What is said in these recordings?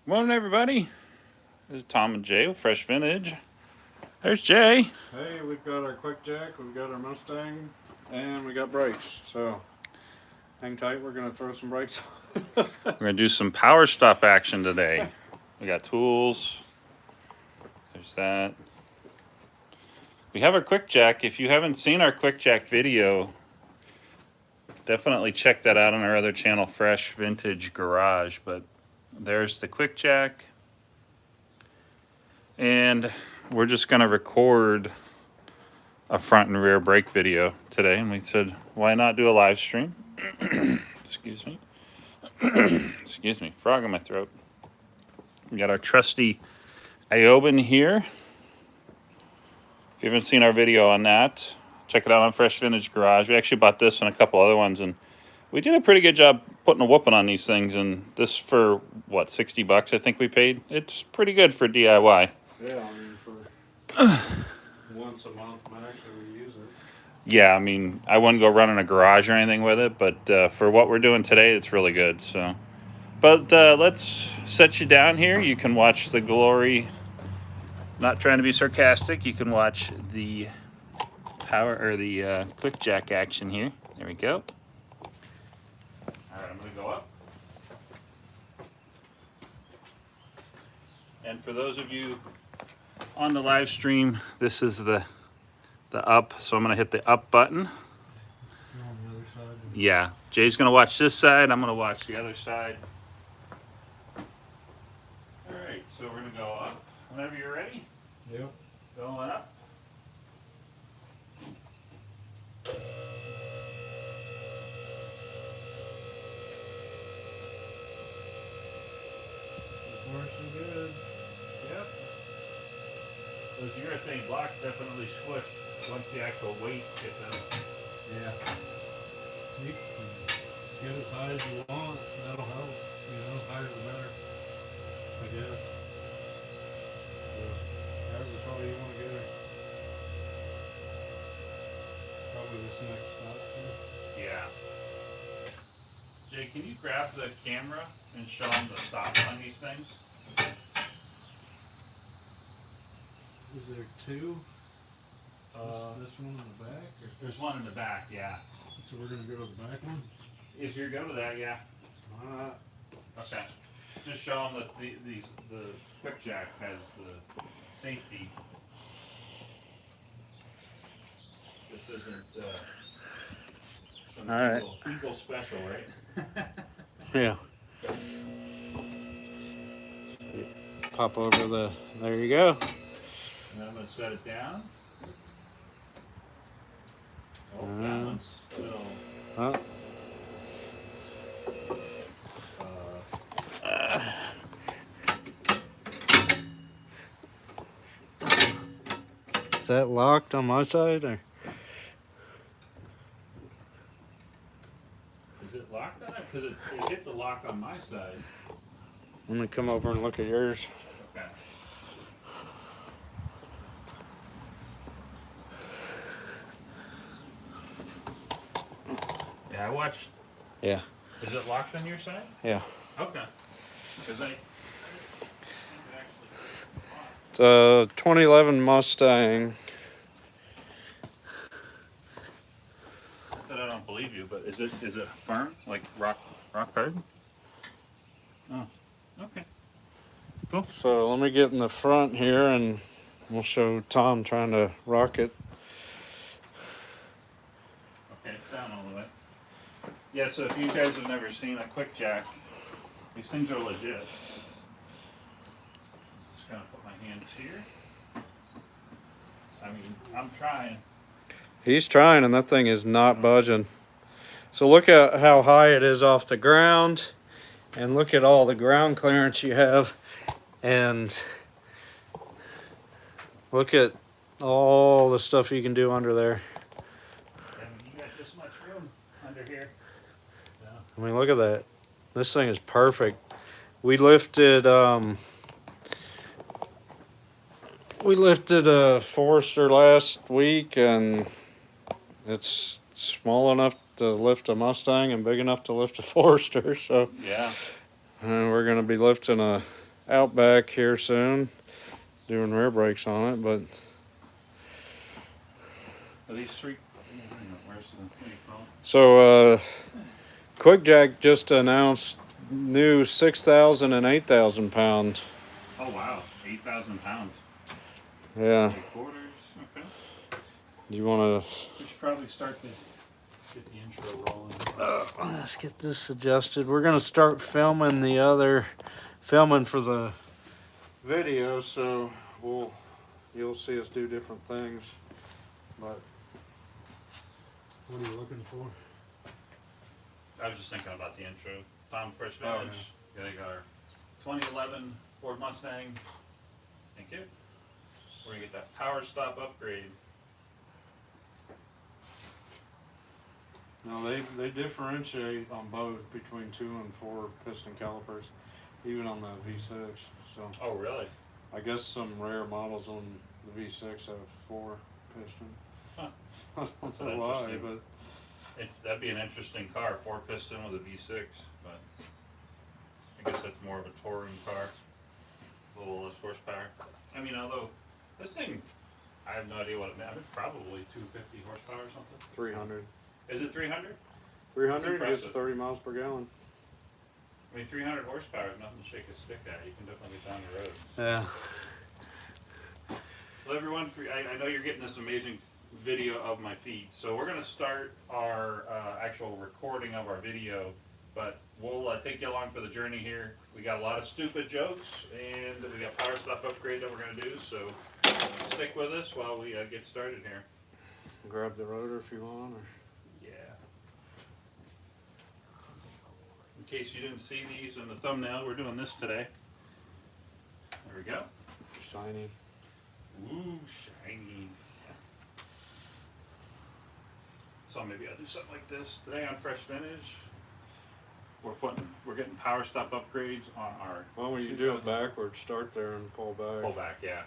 Morning, everybody. This is Tom and Jay with Fresh Vintage. There's Jay. Hey, we've got our quick jack, we've got our Mustang, and we got brakes. So hang tight, we're gonna throw some brakes on. We're gonna do some Powerstop action today. We got tools. There's that. We have our quick jack. If you haven't seen our quick jack video, definitely check that out on our other channel, Fresh Vintage Garage. But there's the quick jack. And we're just gonna record a front and rear brake video today. And we said, why not do a live stream? Excuse me. Excuse me, frog in my throat. We got our trusty Iobin here. If you haven't seen our video on that, check it out on Fresh Vintage Garage. We actually bought this and a couple other ones, and we did a pretty good job putting a whooping on these things. And this for, what, 60 bucks I think we paid? It's pretty good for DIY. Yeah, I mean, for once a month max we use it. Yeah, I mean, I wouldn't go run in a garage or anything with it, but for what we're doing today, it's really good. So, but let's set you down here. You can watch the glory. Not trying to be sarcastic. You can watch the power or the quick jack action here. There we go. All right, I'm gonna go up. And for those of you on the live stream, this is the up. So I'm gonna hit the up button. You're on the other side. Yeah, Jay's gonna watch this side. I'm gonna watch the other side. All right, so we're gonna go up. Whenever you're ready. Yep. Going up. Good. Yep. Those urethane blocks definitely squished once the actual weight hit them. Yeah. You can get as high as you want. That'll help. You know, higher the better. I guess. So, however far you want to get her. Probably this next stop. Yeah. Jay, can you grab the camera and show them the stop on these things? Is there two? This one in the back? Or? There's one in the back, yeah. So we're going to go to the back one? If you go to that, yeah. Alright. Okay. Just show them that the quick jack has the safety. This isn't some Alright. Eagle special, right? Yeah. Pop over the, there you go. And then I'm going to set it down. Oh, that one's still. Huh? Is that locked on my side or? Is it locked on it? Because it hit the lock on my side. Let me come over and look at yours. Okay. Yeah, I watched. Yeah. Is it locked on your side? Yeah. Okay. Because I It's a 2011 Mustang. I don't believe you, but is it firm, like rock hard? Oh, okay. Cool. So let me get in the front here and we'll show Tom trying to rock it. Okay, it's down all the way. Yeah, so if you guys have never seen a quick jack, these things are legit. Just gonna put my hands here. I mean, I'm trying. He's trying and that thing is not budging. So look at how high it is off the ground and look at all the ground clearance you have and look at all the stuff you can do under there. I mean, you got this much room under here. So. I mean, look at that. This thing is perfect. We lifted a Forester last week and it's small enough to lift a Mustang and big enough to lift a Forester. So Yeah. and we're going to be lifting a Outback here soon, doing rear brakes on it. But Are these three? Where's the? What do you call it? so QuickJack just announced new 6,000 and 8,000 pound. Oh wow, 8,000 pounds. Yeah. 3/4. Okay. You want We should probably start to get the intro rolling. Let's get this adjusted. We're gonna start filming for the video, so you'll see us do different things. But What are you looking for? I was just thinking about the intro. Tom Fresh Oh, Village. Yeah, they got our 2011 Ford Mustang. Thank you. We're gonna get that Powerstop upgrade. no, they differentiate on both between 2 and 4 piston calipers, even on the V6. So Oh really? I guess some rare models on the V6 have 4 piston. Huh. I That's don't know why, interesting. but That'd be an interesting car, 4-piston with a V6, but I guess that's more of a touring car, a little less horsepower. I mean, although this thing, I have no idea what it meant. Probably 250 horsepower or something. 300. Is it 300? 300 gets impressive. 30 miles per gallon. I mean, 300 horsepower is nothing to shake a stick at. You can definitely get down the road. Yeah. Well, everyone, I know you're getting this amazing video of my feet, so we're going to start our actual recording of our video, but we'll take you along for the journey here. We got a lot of stupid jokes, and we got Powerstop upgrade that we're going to do, so stick with us while we get started here. Grab the rotor if you want. Or... Yeah. In case you didn't see these in the thumbnail, we're doing this today. There we go. Shiny. Ooh, shiny. So maybe I'll do something like this today on Fresh Vintage. We're getting Powerstop upgrades on our. Why don't you do it backwards? Start there and pull back. Pull back, yeah.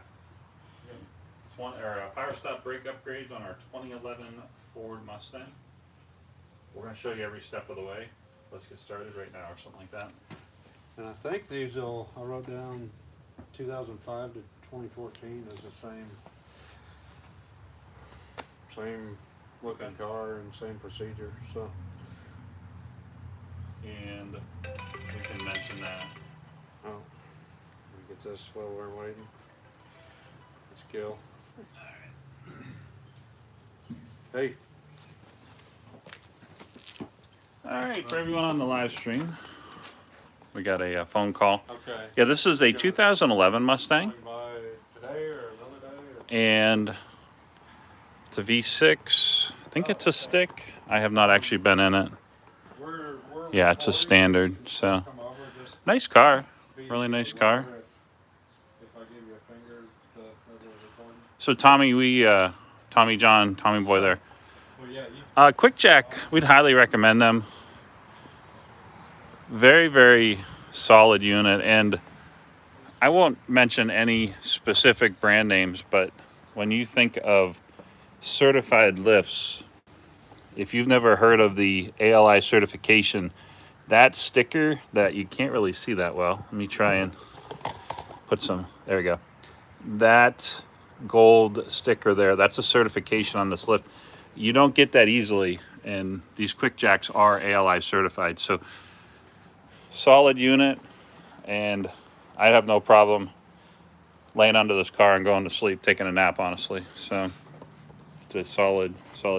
Powerstop brake upgrades on our 2011 Ford Mustang. We're going to show you every step of the way. Let's get started right now, or something like that. And I think I wrote down 2005 to 2014 is the same looking Okay. car and same procedure. So. And we can mention that. Oh, let me get this while we're waiting. It's Gil. Hey. All right, for everyone on the live stream, we got a phone call. Okay. Yeah, this is a 2011 Mustang, Coming by today or another day? Or? and it's a V6. I think it's a stick. I have not actually been in it. We're Yeah, it's a standard, so come over, just nice car. be Really nice car. If I give you a finger to recording. So Tommy, Tommy John, Tommy Boy there. Well, yeah, you QuickJack, we'd highly recommend them. Very, very solid unit, and I won't mention any specific brand names, but when you think of certified lifts, if you've never heard of the ALI certification, that sticker that you can't really see that well. Let me try and put some, there we go. That gold sticker there, that's a certification on this lift. You don't get that easily, and these QuickJacks are ALI certified. So solid unit, and I'd have no problem laying under this car and going to sleep, taking a nap, honestly. So it's a solid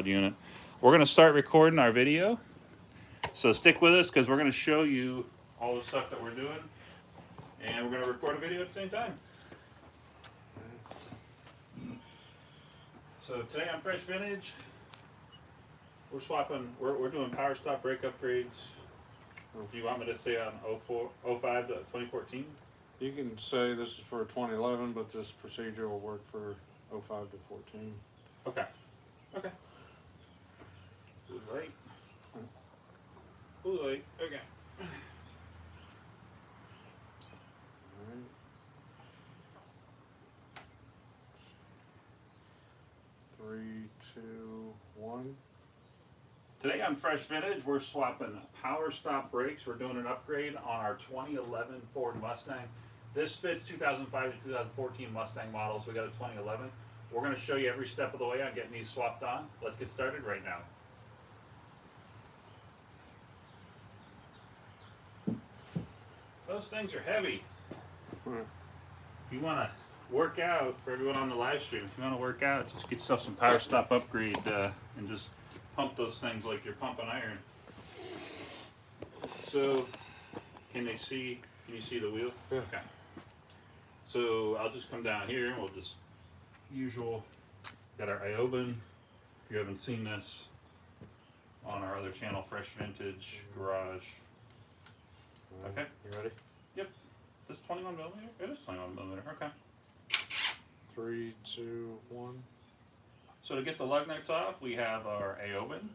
unit. We're going to start recording our video, so stick with us because we're going to show you all the stuff that we're doing, and we're going to record a video at the same time. So today on Fresh Vintage, we're doing Powerstop brake upgrades. Do you want me to say on 05 to 2014? You can say this is for 2011, but this procedure will work for 05 to 14. Okay. Okay. Right. Right. Okay. Alright. 3, 2, 1. Today on Fresh Vintage, we're swapping Powerstop brakes. We're doing an upgrade on our 2011 Ford Mustang. This fits 2005 to 2014 Mustang models. We got a 2011. We're going to show you every step of the way on getting these swapped on. Let's get started right now. Those things are heavy. If you want to work out, for everyone on the live stream, if you want to work out, just get yourself some Powerstop upgrade and just pump those things like you're pumping iron. So, can you see the wheel? Yeah. Okay. So I'll just come down here and we'll just got our Iobin. If you haven't seen this on our other channel, Fresh Vintage Garage. Okay. You ready? Yep. This 21 millimeter? It is 21 millimeter. Okay. 3, 2, 1. So to get the lug nuts off, we have our Iobin,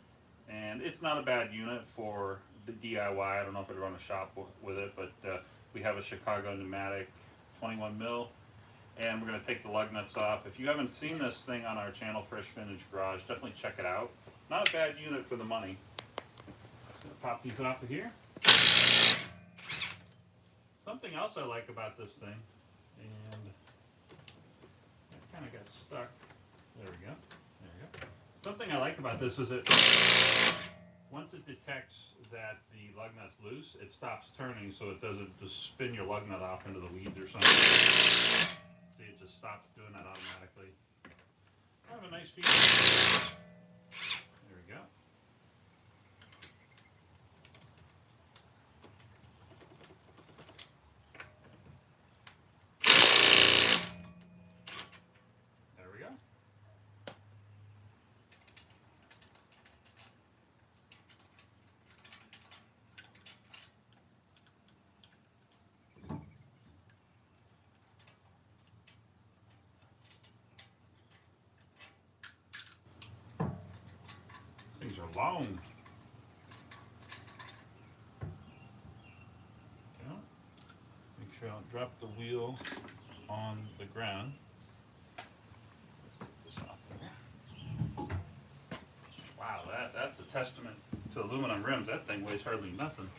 and it's not a bad unit for the DIY. I don't know if I'd run a shop with it, but we have a Chicago pneumatic 21 mil, and we're going to take the lug nuts off. If you haven't seen this thing on our channel, Fresh Vintage Garage, definitely check it out. Not a bad unit for the money. Just going to pop these off of here. Something else I like about this thing, and it kind of got stuck. There we go. There we go. Something I like about this is that once it detects that the lug nut's loose, it stops turning so it doesn't just spin your lug nut off into the weeds or something. See, it just stops doing that automatically. Kind of a nice feature. There we go. There we go. These things are long. Okay. Make sure I don't drop the wheel on the ground. Let's take this off there. Wow, that's a testament to aluminum rims. That thing weighs hardly nothing.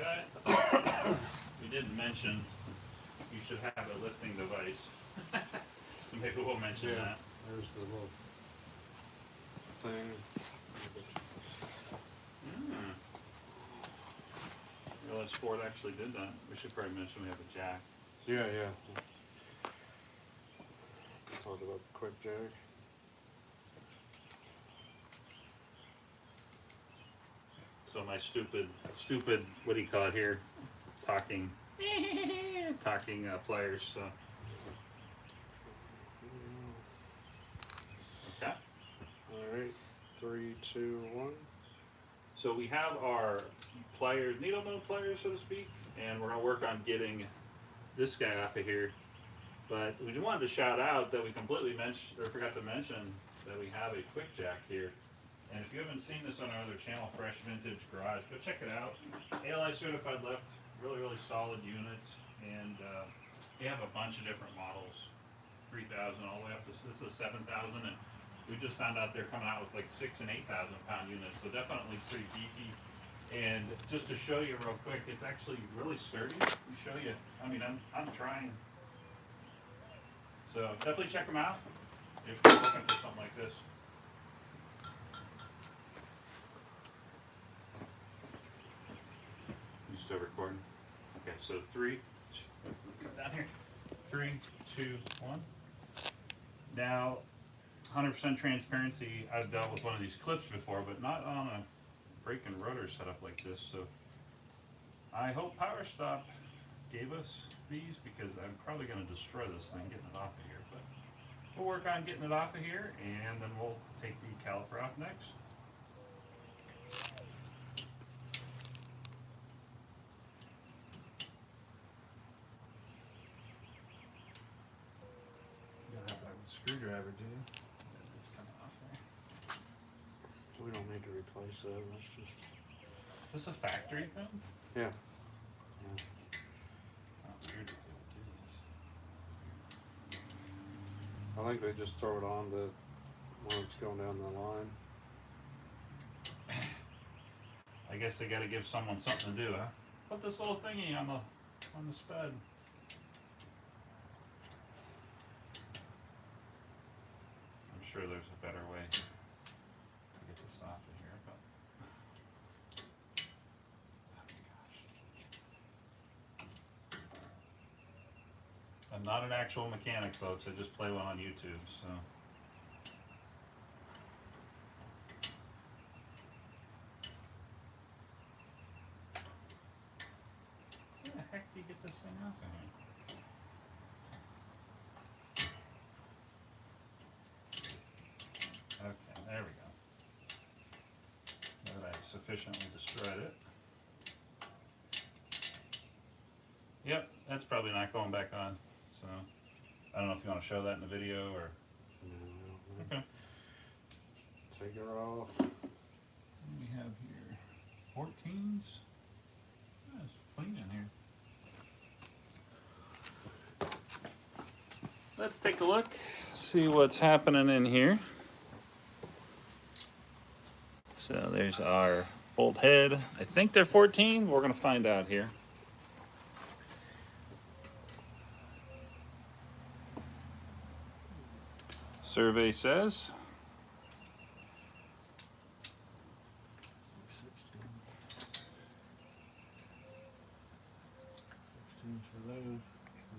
Okay. We didn't mention you should have a lifting device. So maybe we'll mention that. There's the little thing. Realized Ford actually did that. We should probably mention we have a jack. Yeah, yeah. Talk about the quick jack. So my stupid, what do you call it here? Talking players. So. Okay. All right. 3, 2, 1. So we have our pliers, needle nose pliers, so to speak, and we're gonna work on getting this guy off of here. But we wanted to shout out that we completely forgot to mention that we have a quick jack here. And if you haven't seen this on our other channel, Fresh Vintage Garage, go check it out. ALI certified lift, really, really solid units, and we have a bunch of different models, 3,000 all the way up to this is 7,000, and we just found out they're coming out with like 6,000 and 8,000 pound units, so definitely pretty beefy. And just to show you real quick, it's actually really sturdy. We show you. I mean, I'm trying. So definitely check them out if you're looking for something like this. You still recording? Okay, so 3, come down here. 3, 2, 1. Now, 100% transparency, I've dealt with one of these clips before, but not on a brake and rotor setup like this, so I hope Powerstop gave us these because I'm probably going to destroy this thing getting it off of here, but we'll work on getting it off of here and then we'll take the caliper off next. You don't have a screwdriver, do you? It's coming off there. We don't need to replace that. Let's just. Is this a factory thing? Yeah. Oh, weird that they would do this. I think they just throw it on to while it's going down the line. I guess they got to give someone something to do, huh? Put this little thingy on the stud. I'm sure there's a better way to get this off of here, but oh my gosh. I'm not an actual mechanic, folks. I just play one on YouTube, so. How the heck do you get this thing off of here? Okay, there we go. Now that I've sufficiently destroyed it. Yep, that's probably not going back on. So, I don't know if you want to show that in the video or. No. Okay. Take her off. What do we have here? 14s? Yeah, it's clean in here. Let's take a look, see what's happening in here. So there's our bolt head. I think they're 14. We're going to find out here. Survey says 16 for those.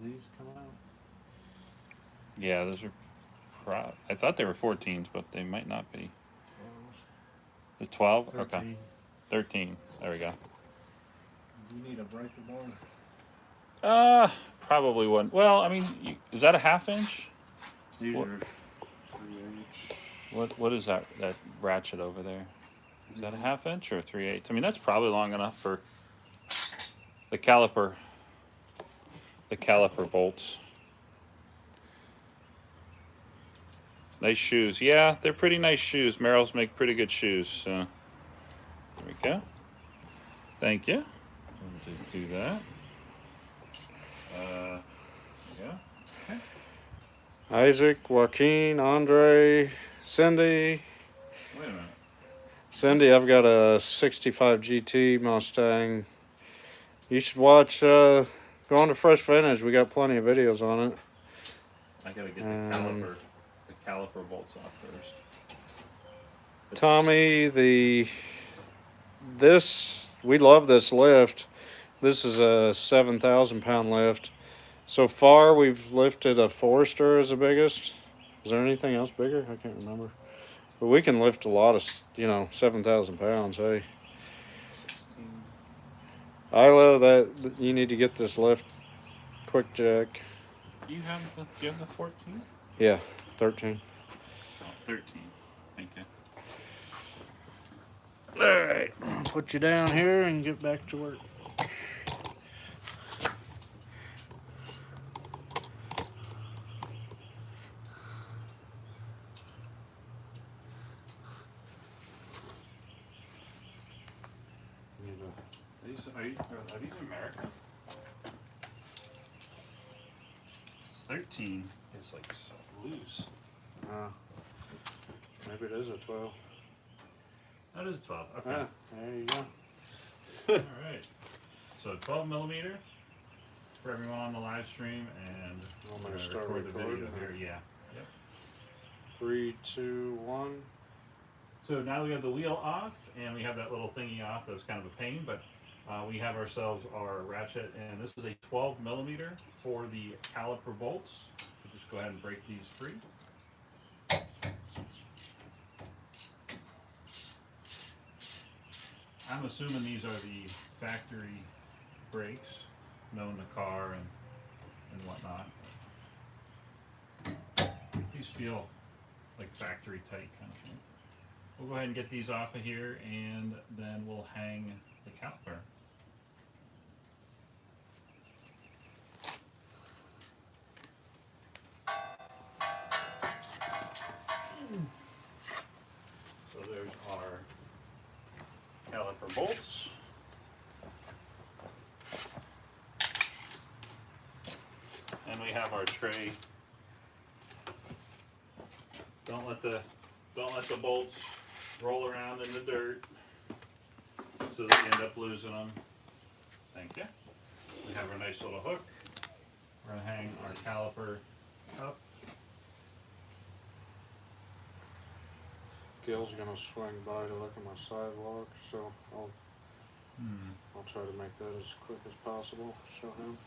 These come out. yeah, those are I thought they were 14s, but they might not be. 12s. The 12? 13. Okay. 13. There we go. Do you need a breaker bar? Probably wouldn't. Well, I mean, is that a 1/2 inch? These What- are 3/8. What is that ratchet over there? Is that a 1/2 inch or 3/8? I mean, that's probably long enough for the caliper bolts. Nice shoes. Yeah, they're pretty nice shoes. Merrill's make pretty good shoes. So there we go. Thank you. We'll just do that. Yeah. Okay. Isaac, Joaquin, Andre, Cindy. Wait a minute. Cindy, I've got a 65 GT Mustang. You should watch, go on to Fresh Vintage. We got plenty of videos on it. I gotta get the caliper bolts off first. Tommy, we love this lift. This is a 7,000 pound lift. So far, we've lifted a Forester as the biggest. Is there anything else bigger? I can't remember. But we can lift a lot of, 7,000 pounds, hey. 16. Isla, that you need to get this lift quick jack. Do you have the 14? Yeah, 13. Oh, 13. Thank you. All right, I'll put you down here and get back to work. Are these American? It's 13 is like so loose. Maybe it is a 12. That is 12. Okay. Ah, there you go. All right. So 12 millimeter for everyone on the live stream, and I'm we're gonna gonna start record the video recording. here. Yeah. Yep. 3, 2, 1. So now we have the wheel off, and we have that little thingy off. That was kind of a pain, but we have ourselves our ratchet, and this is a 12 millimeter for the caliper bolts. So just go ahead and break these free. I'm assuming these are the factory brakes, knowing the car and whatnot. These feel like factory tight kind of thing. We'll go ahead and get these off of here, and then we'll hang the caliper. So there's our caliper bolts. And we have our tray. Don't let the Don't let the bolts roll around in the dirt so that you end up losing them. Thank you. We have our nice little hook. We're going to hang our caliper up. Gil's gonna swing by to look at my sidewalk, so I'll try to make that as quick as possible. Show him.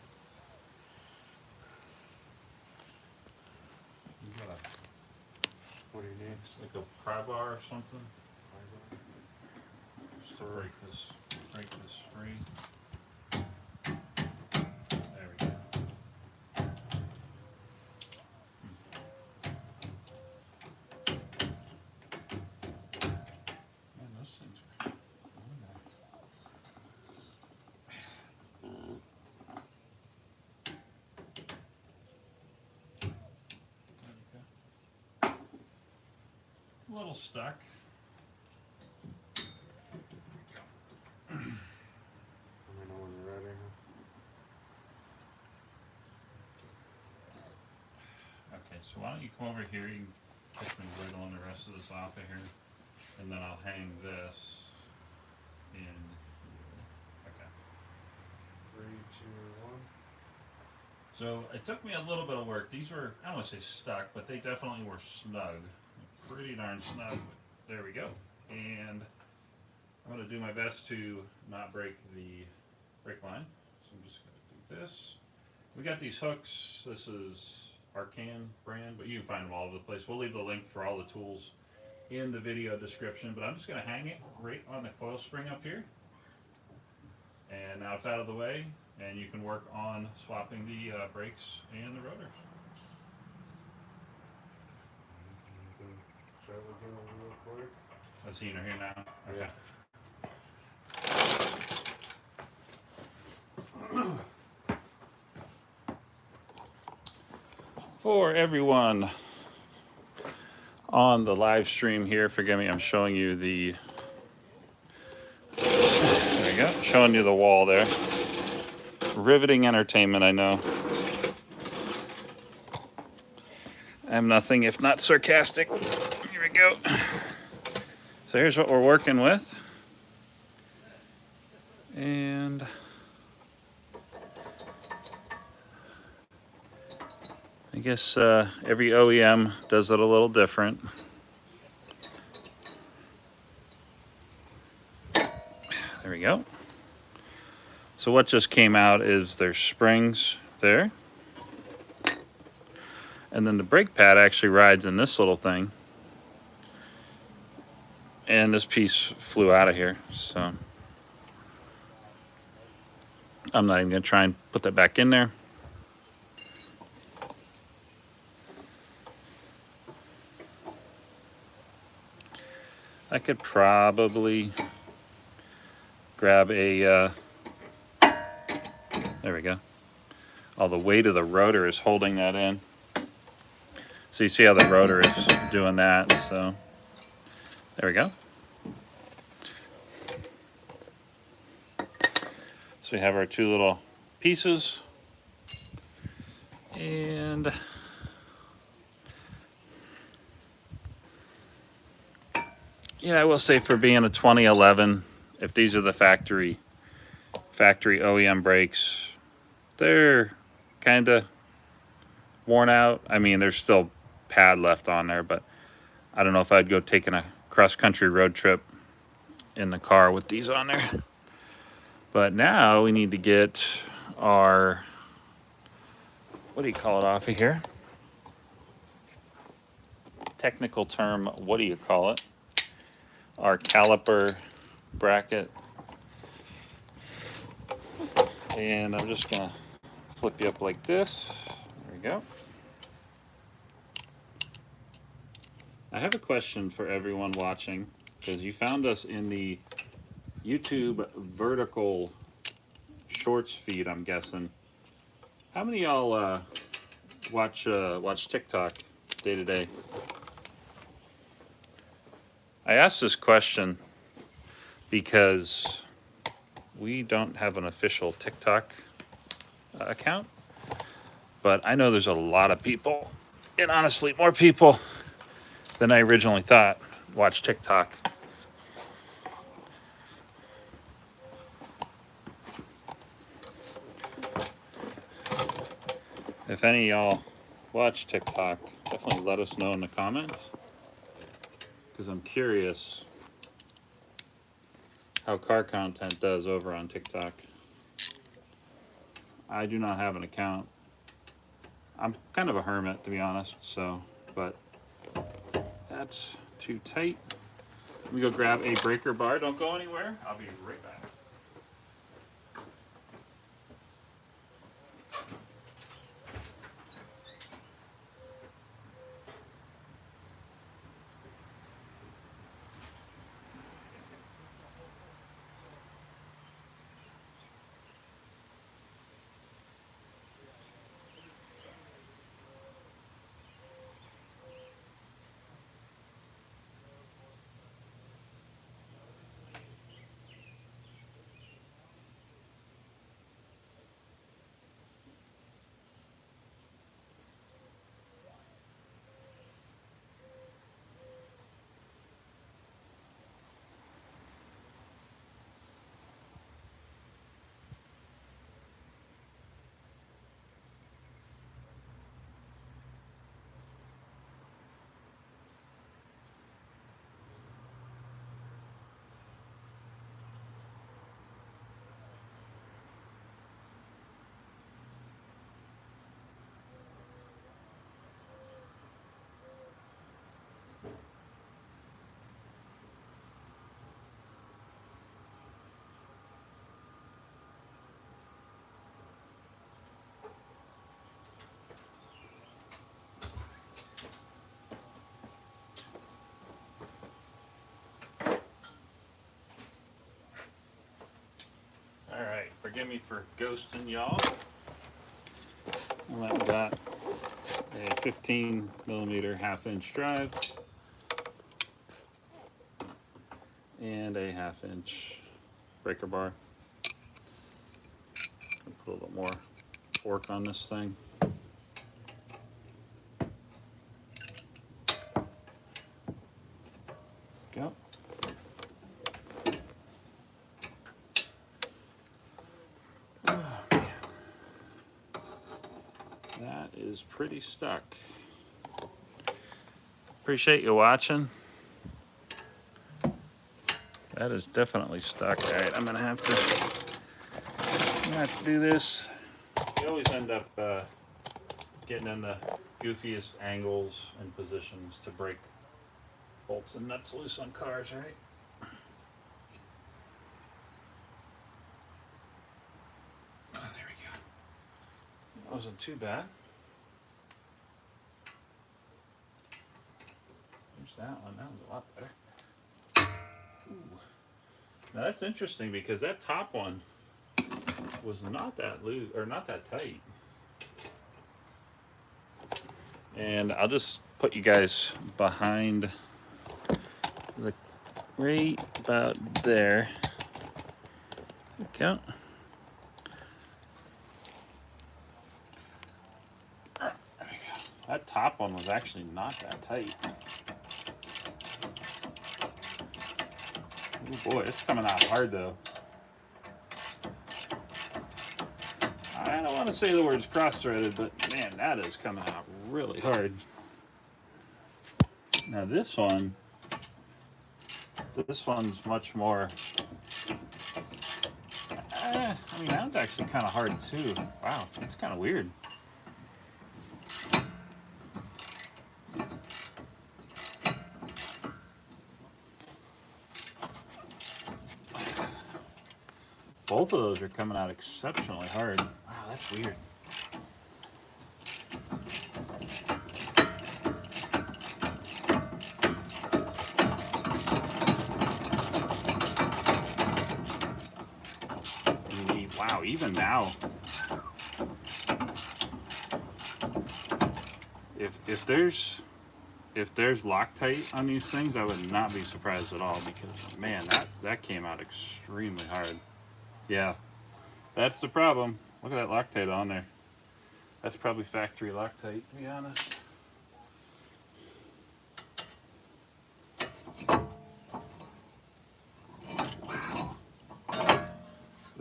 You got What do you need? like a pry bar or something? Just to break this free. There we go. Man, those things are on there. There we go. A little stuck. Let me know when you're ready. Okay, so why don't you come over here, you can catch me wiggling the rest of this off of here, and then I'll hang this in here. Okay. 3, 2, 1. So it took me a little bit of work. These were, I don't want to say stuck, but they definitely were snug. Pretty darn snug. There we go. And I'm going to do my best to not break the brake line. So I'm just going to do this. We got these hooks. This is Arcan brand, but you can find them all over the place. We'll leave the link for all the tools in the video description, but I'm just going to hang it right on the coil spring up here. And now it's out of the way, and you can work on swapping the brakes and the rotors. Shall we do it real quick? Let's see, you're here now. Okay. For everyone on the live stream here, forgive me, I'm showing you the, there we go, showing you the wall there. Riveting entertainment, I know. I'm nothing if not sarcastic. Here we go. So here's what we're working with. And I guess every OEM does it a little different. There we go. So what just came out is there's springs there. And then the brake pad actually rides in this little thing. And this piece flew out of here, so I'm not even gonna try and put that back in there. I could probably grab a, there we go. All the weight of the rotor is holding that in. So you see how the rotor is doing that, so there we go. So we have our two little pieces. And yeah, I will say for being a 2011, if these are the factory OEM brakes, they're kind of worn out. I mean, there's still pad left on there, but I don't know if I'd go taking a cross-country road trip in the car with these on there. But now we need to get our, what do you call it off of here? Technical term, what do you call it? Our caliper bracket. And I'm just gonna flip you up like this. There we go. I have a question for everyone watching, because you found us in the YouTube vertical shorts feed, I'm guessing. How many of y'all watch TikTok day to day? I asked this question because we don't have an official TikTok account, but I know there's a lot of people, and honestly more people than I originally thought. Watch TikTok. If any of y'all watch TikTok, definitely let us know in the comments, because I'm curious how car content does over on TikTok. I do not have an account. I'm kind of a hermit, to be honest, so, but that's too tight. Let me go grab a breaker bar. Don't go anywhere. I'll be right back. Alright, forgive me for ghosting y'all. Well, I've got a 15mm 1/2" drive and a 1/2" breaker bar. I'll put a little more torque on this thing. Go. That is pretty stuck. Appreciate you watching. That is definitely stuck. All right, I'm gonna have to do this. You always end up getting in the goofiest angles and positions to break bolts and nuts loose on cars, right? Oh, there we go. That wasn't too bad. There's that one. That was a lot better. Ooh. Now that's interesting because that top one was not that loose or not that tight. And I'll just put you guys behind the right about there. Okay. That top one was actually not that tight. Oh boy, it's coming out hard though. I don't want to say the words cross-threaded, but man, that is coming out really hard. Now this one's much more, I mean, that's actually kind of hard too. Wow, that's kind of weird. Both of those are coming out exceptionally hard. Wow, that's weird. Wow, even now, if there's Loctite on these things, I would not be surprised at all because man, that came out extremely hard. Yeah, that's the problem. Look at that Loctite on there. That's probably factory Loctite, to be honest.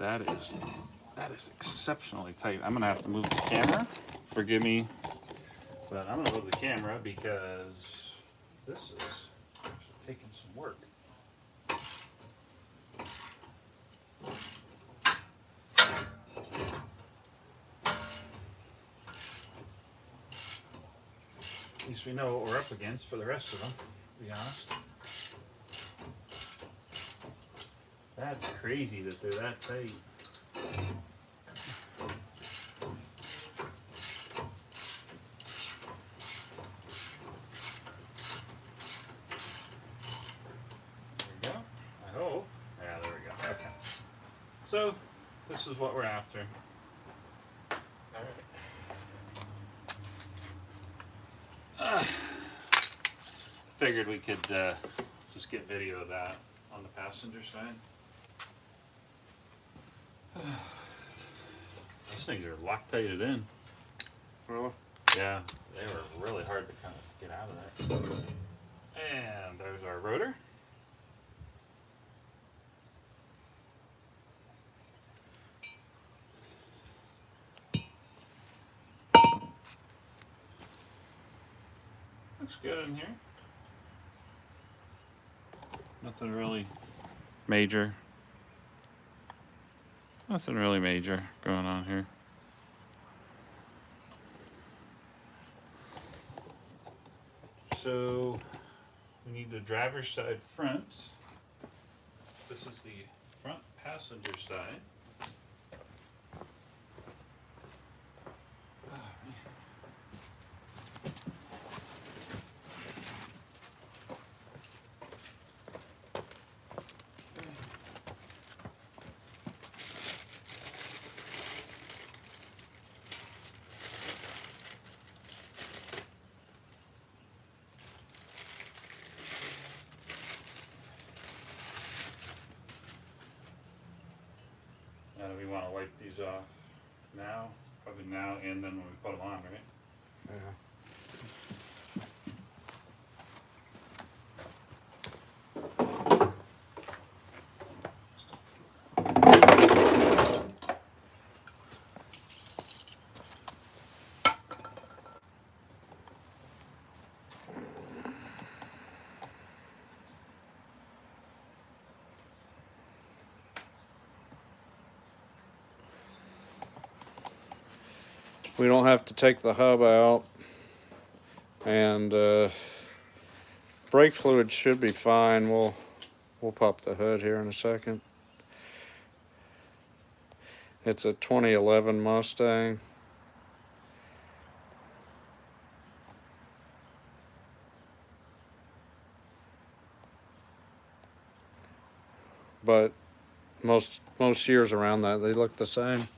That is exceptionally tight. I'm gonna have to move the camera. Forgive me, but I'm gonna move the camera because this is actually taking some work. At least we know what we're up against for the rest of them, to be honest. That's crazy that they're that tight. There we go. I hope. Yeah, there we go. Okay. So, this is what we're after. Figured we could just get video of that on the passenger side. Those things are Loctited in. Really? Yeah, they were really hard to kind of get out of that. And there's our rotor. Looks good in here. Nothing really major. Nothing really major going on here. So we need the driver's side front. This is the front passenger side. Oh, man. We want to wipe these off now, probably now and then when we put them on, right? Yeah. We don't have to take the hub out, and brake fluid should be fine. We'll pop the hood here in a second. It's a 2011 Mustang. But most years around that, they look the same.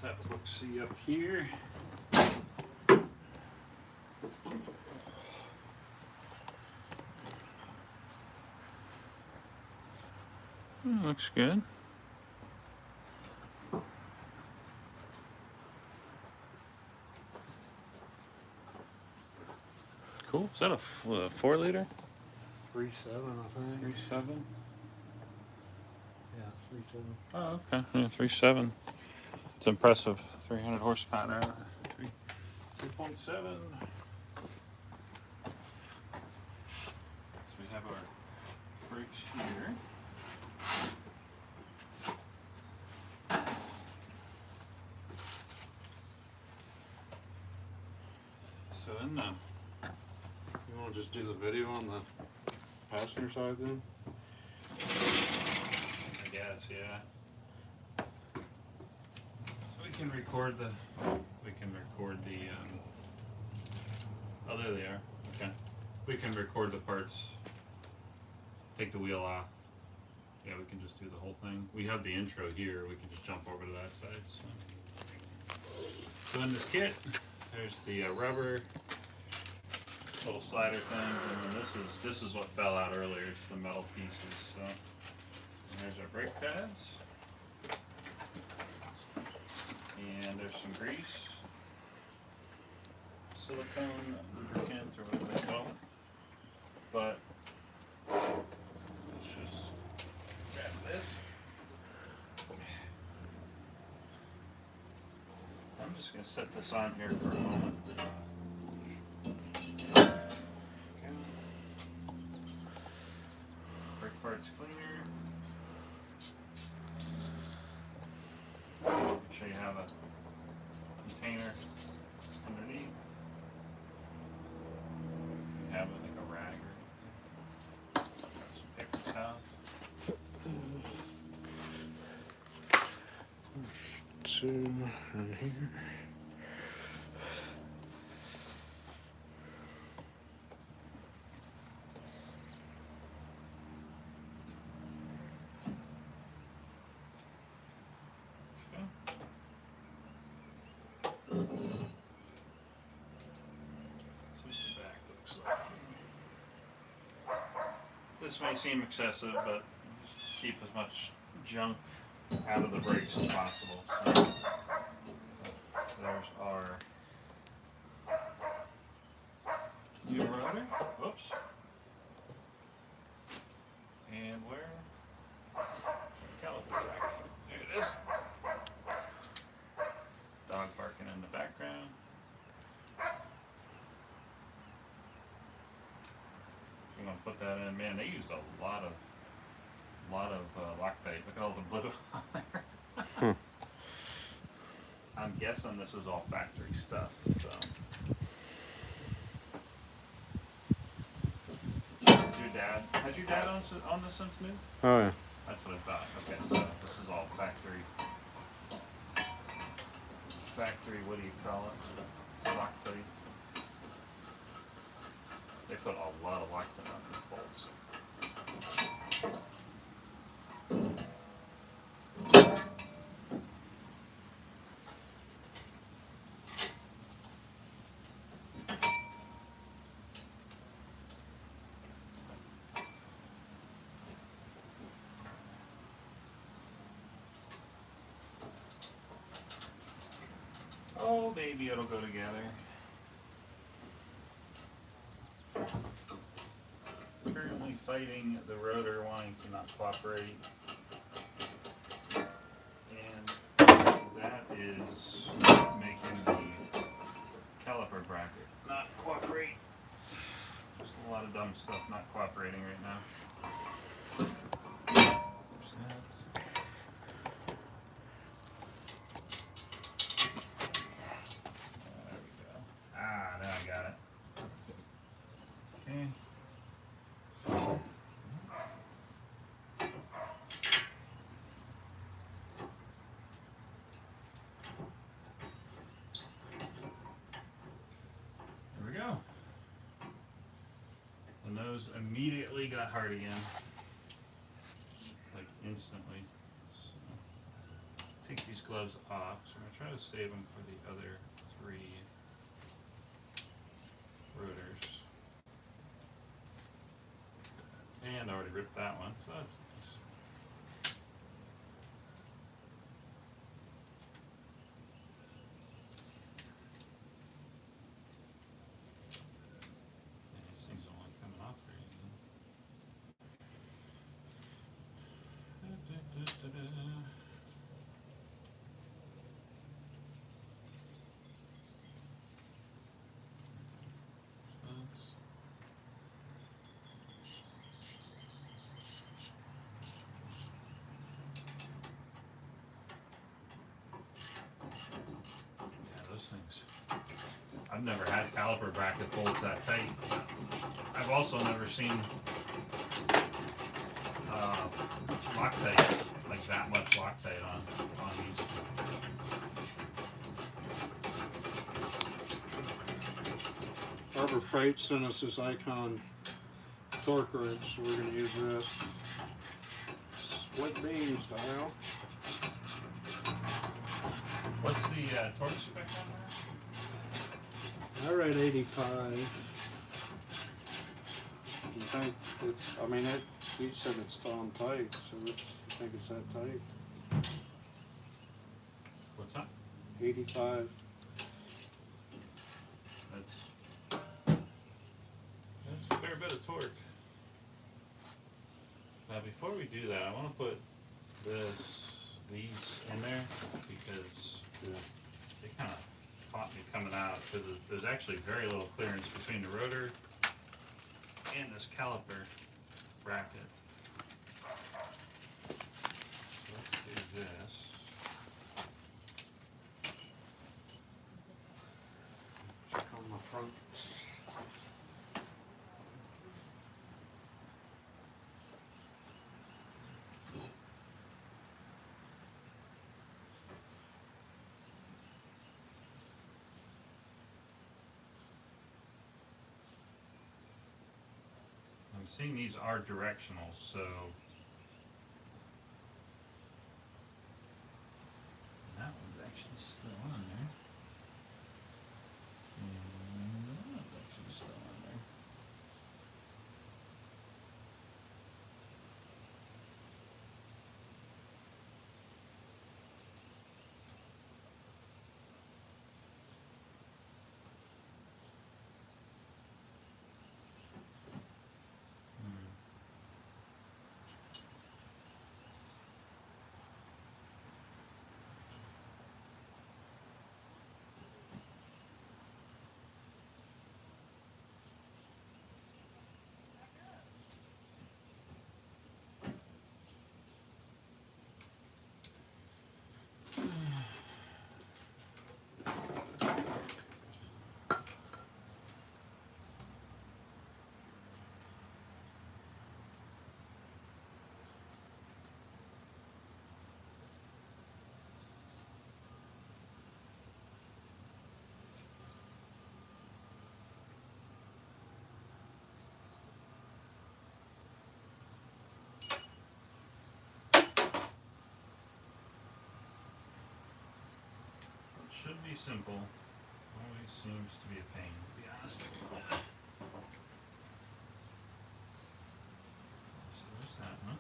Let's have a look-see up here. Looks good. Cool. Is that a 4 liter? 3.7, I think. 3.7? Yeah, 3.7. Oh, okay. Yeah, 3.7. It's impressive. 300 horsepower. 3.7. So we have our brakes here. So in the... You want to just do the video on the passenger side then? I guess, yeah. So we can record the. Oh, there they are. Okay. We can record the parts. Take the wheel off. Yeah, we can just do the whole thing. We have the intro here. We can just jump over to that side. So in this kit, There's the rubber little slider thing, and then this is what fell out earlier. It's the metal pieces. So and there's our brake pads, and there's some grease, silicone lubricant or whatever they call it. But let's just grab this. I'm just going to set this on here for a moment. Brake parts cleaner. Make sure you have a container underneath. You have like a rag or some paper towels. Two in here. This may seem excessive, but just keep as much junk out of the brakes as possible. So there's our new rotor. Whoops. And where? Caliper track. There it is. Dog barking in the background. I'm gonna put that in. Man, they used a lot of Loctite. Look at all the blue on there. I'm guessing this is all factory stuff. So, has your dad owned this since new? Oh yeah. That's what I thought. Okay, so this is all factory. What do you call it? Loctite. They put a lot of Loctite on these bolts. Oh, maybe it'll go together. Currently fighting the rotor wanting to not cooperate. And that is making the caliper bracket not cooperate. Just a lot of dumb stuff not cooperating right now. There's that. Now I got it. Okay. There we go. The nose immediately got hard again. Like instantly. So, take these gloves off. So I'm going to try to save them for the other three rotors. And I already ripped that one, so that's nice. And these things don't like coming off very easily. Things. I've never had caliper bracket bolts that tight. I've also never seen Loctite, like that much Loctite on these. Harbor Freight sent us this Icon torque wrench, so we're going to use this. Split beam style. What's the torque spec on I read 85. You think it's, I mean, you said it's still on tight, so it's, you think it's that tight? What's that? 85. That's a fair bit of torque. Now before we do that, I want to put these in there because they kind of caught me coming out because there's actually very little clearance between the rotor and this caliper bracket. So let's do this. Check on the front. I'm seeing these are directional, so that one's actually still on there. And that one's actually still on there. Should be simple. Always seems to be a pain, to be honest. So there's that one.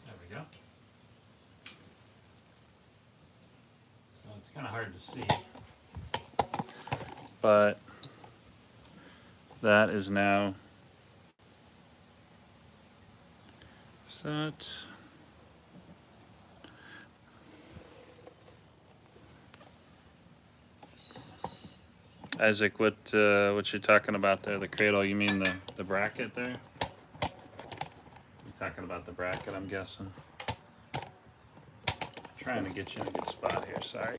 There we go. So it's kind of hard to see, but that is now set. Isaac, what you're talking about there? The cradle? You mean the bracket there? You're talking about the bracket, I'm guessing. Trying to get you in a good spot here. Sorry.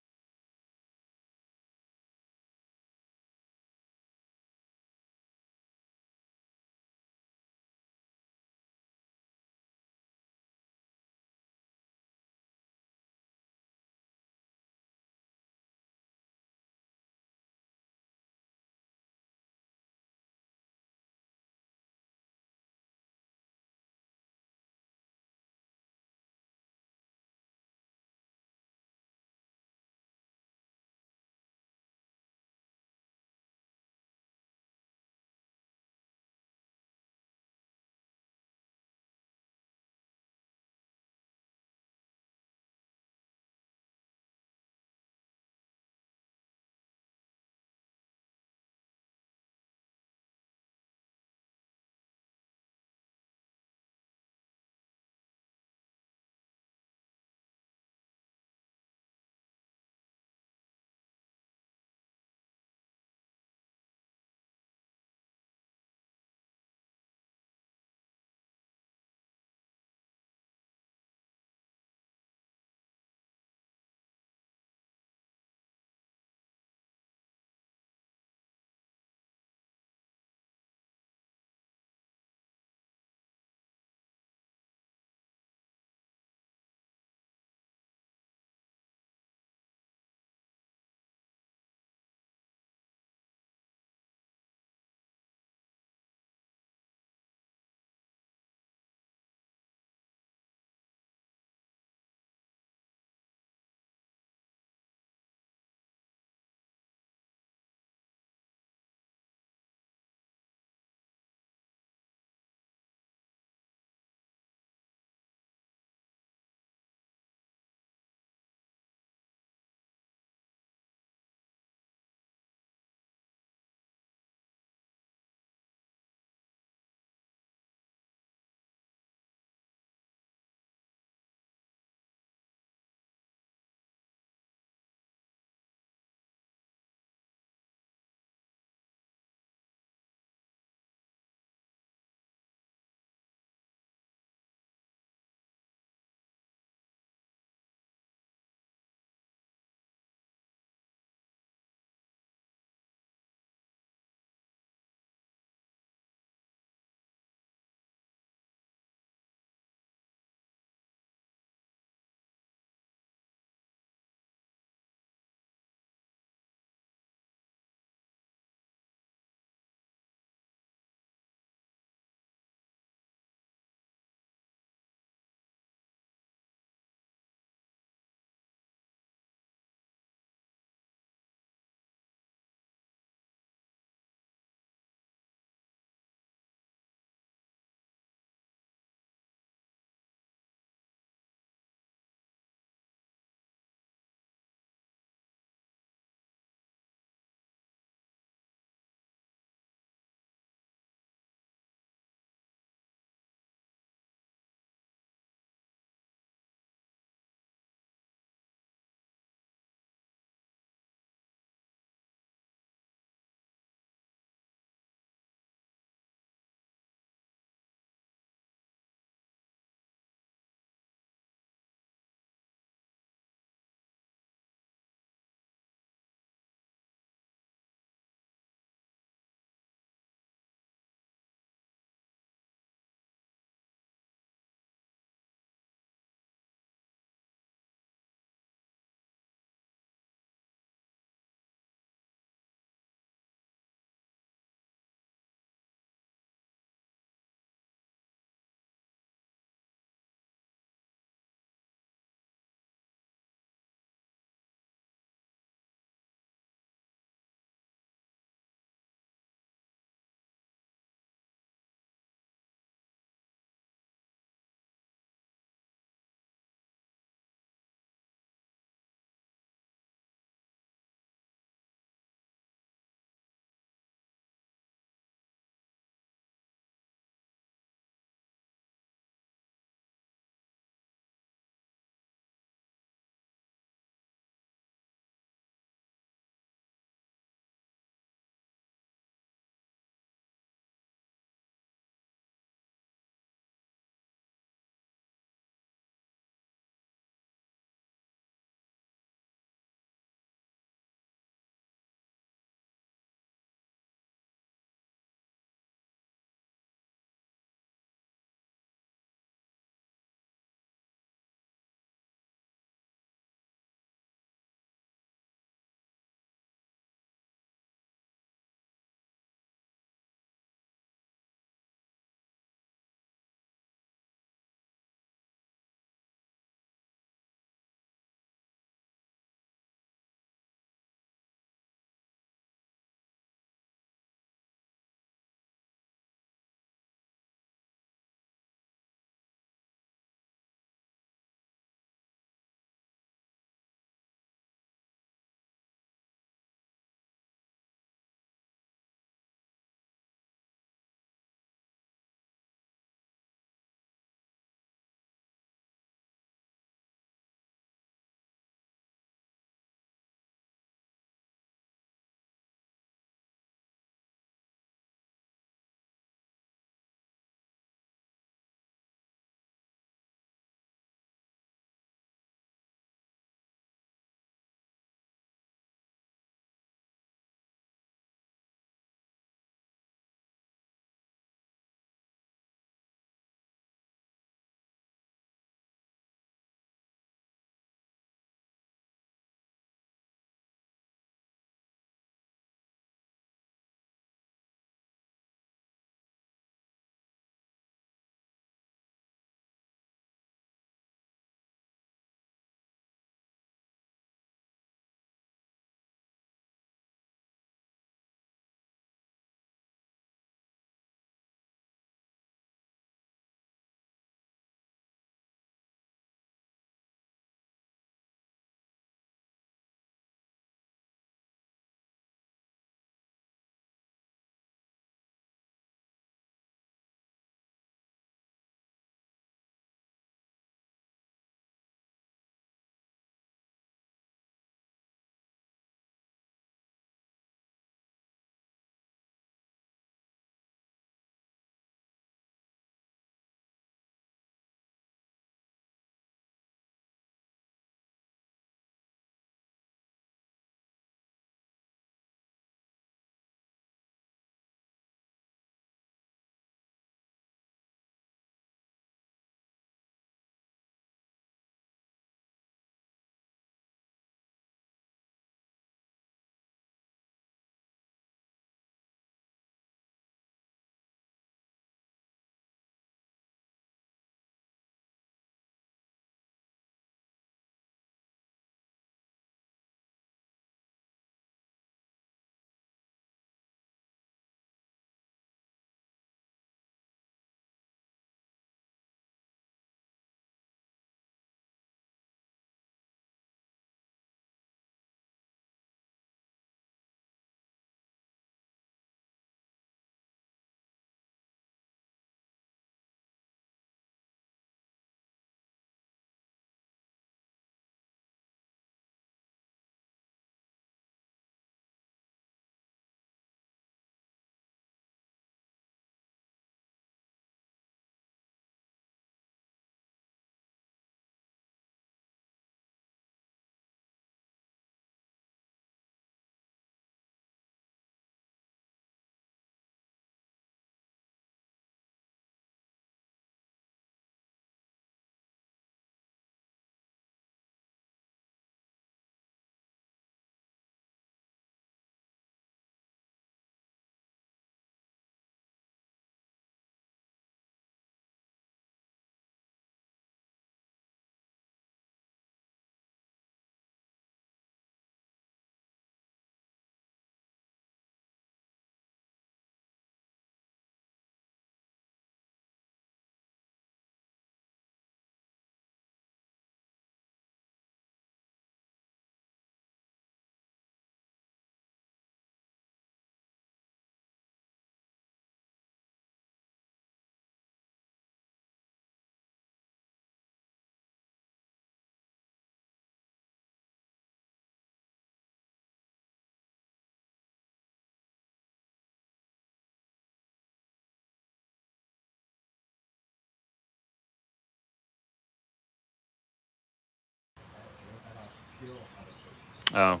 Oh,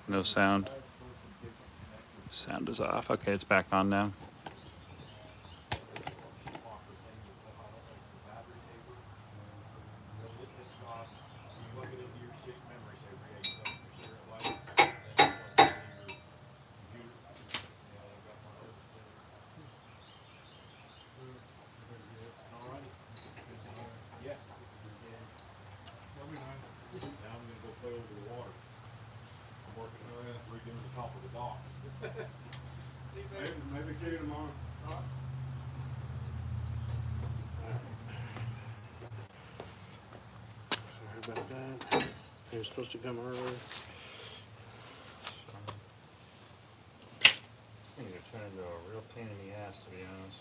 no sound. Sound is off. Okay, it's back on now. Maybe see you tomorrow. Sorry about that. He was supposed to come earlier. These things are turning into a real pain in the ass, to be honest.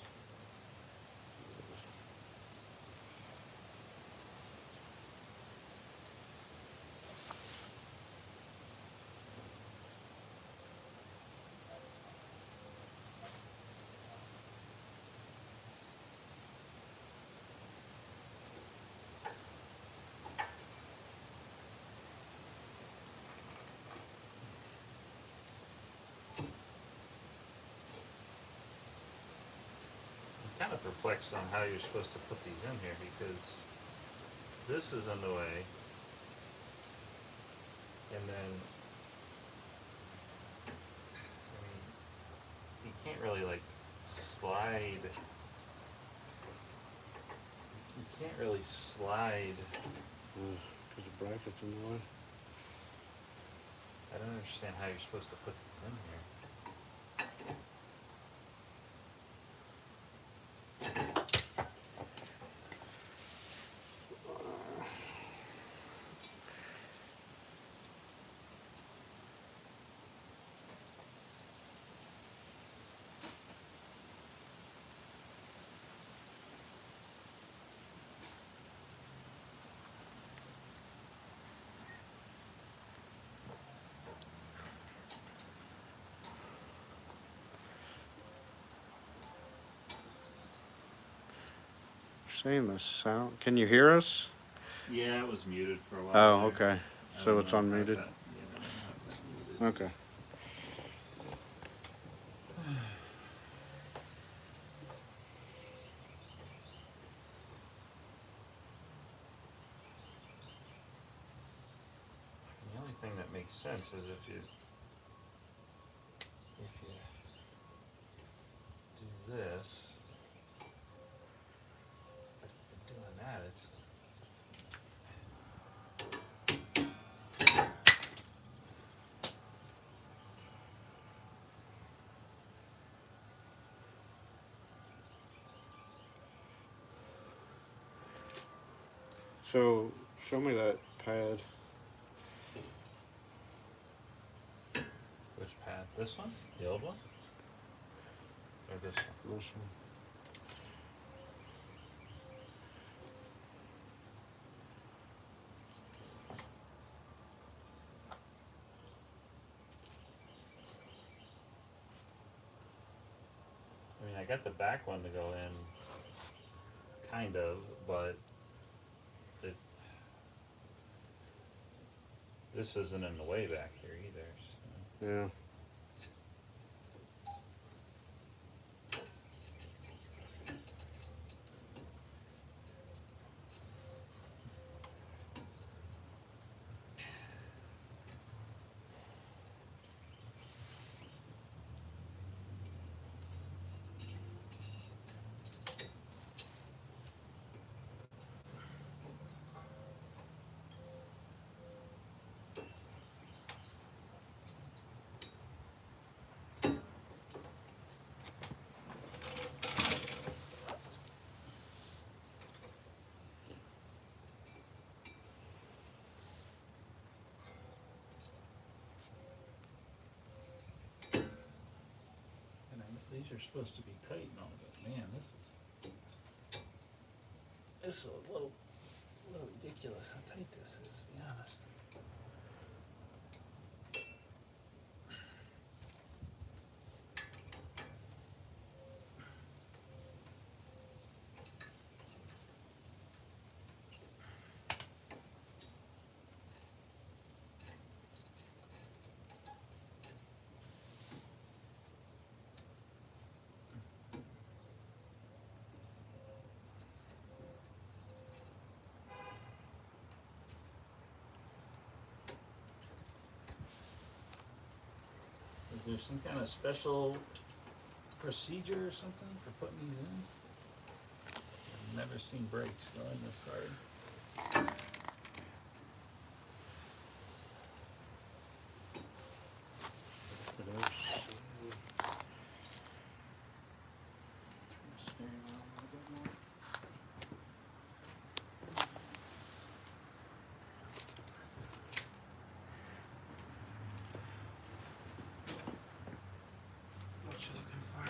I'm kind of perplexed on how you're supposed to put these in here, because this is in the way, and then I mean, you can't really like slide. You can't really slide. Because the bracket's in the way. I don't understand how you're supposed to put this in here. Seeing the sound. Can you hear us? Yeah, it was muted for a while. Oh, okay. So it's unmuted. Okay. The only thing that makes sense is if you do this. But if you're doing that, it's So show me that pad. which pad? This one? The old one? Or this one? This one. I mean, I got the back one to go in, kind of, but this isn't in the way back here either. So. Yeah. These are supposed to be tight and all, but man, this is a little ridiculous how tight this is, to be honest. Is there some kind of special procedure or something for putting these in? I've never seen brakes going this hard. For those. Turn the steering wheel a little bit more. What you looking for?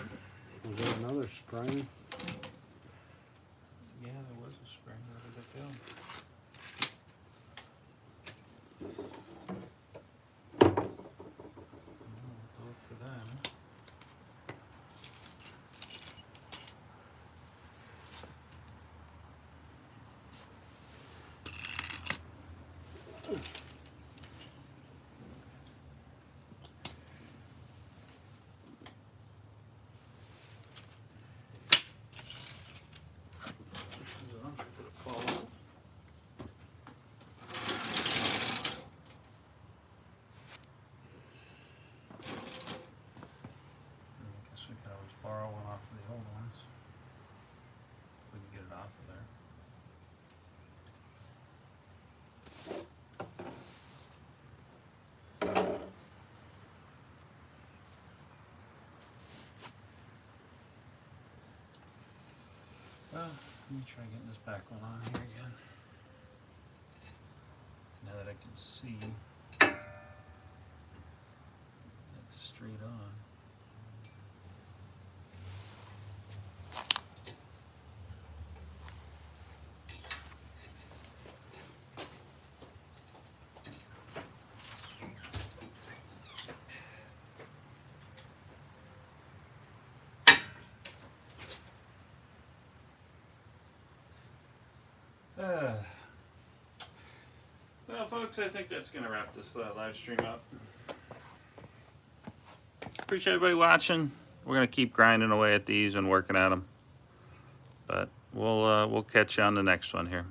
Was there another spring? Yeah, there was a spring. Where did it go? We'll look for them. We can always borrow one off of the old ones. If we can get it off of there. Well, let me try getting this back one on here again. Now that I can see it's straight on. Well, folks, I think that's going to wrap this live stream up. Appreciate everybody watching. We're going to keep grinding away at these and working at them. But we'll catch you on the next one here.